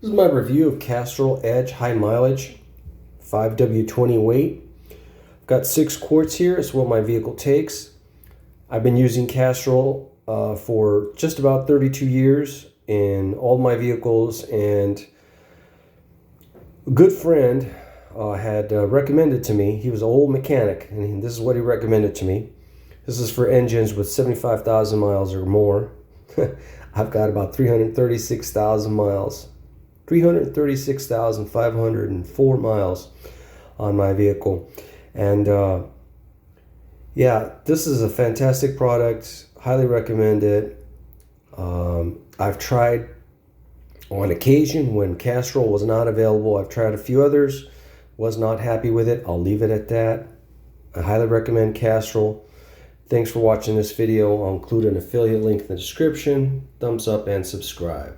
This is my review of Castrol Edge High Mileage 5W-20 weight. I've got 6 quarts here. It's what my vehicle takes. I've been using Castrol for just about 32 years in all my vehicles, and a good friend had recommended to me. He was an old mechanic, and this is what he recommended to me. This is for engines with 75,000 miles or more. I've got about 336,000 miles. 336,504 miles on my vehicle. And yeah, this is a fantastic product. Highly recommend it. I've tried on occasion when Castrol was not available. I've tried a few others, was not happy with it. I'll leave it at that. I highly recommend Castrol. Thanks for watching this video. I'll include an affiliate link in the description. Thumbs up and subscribe.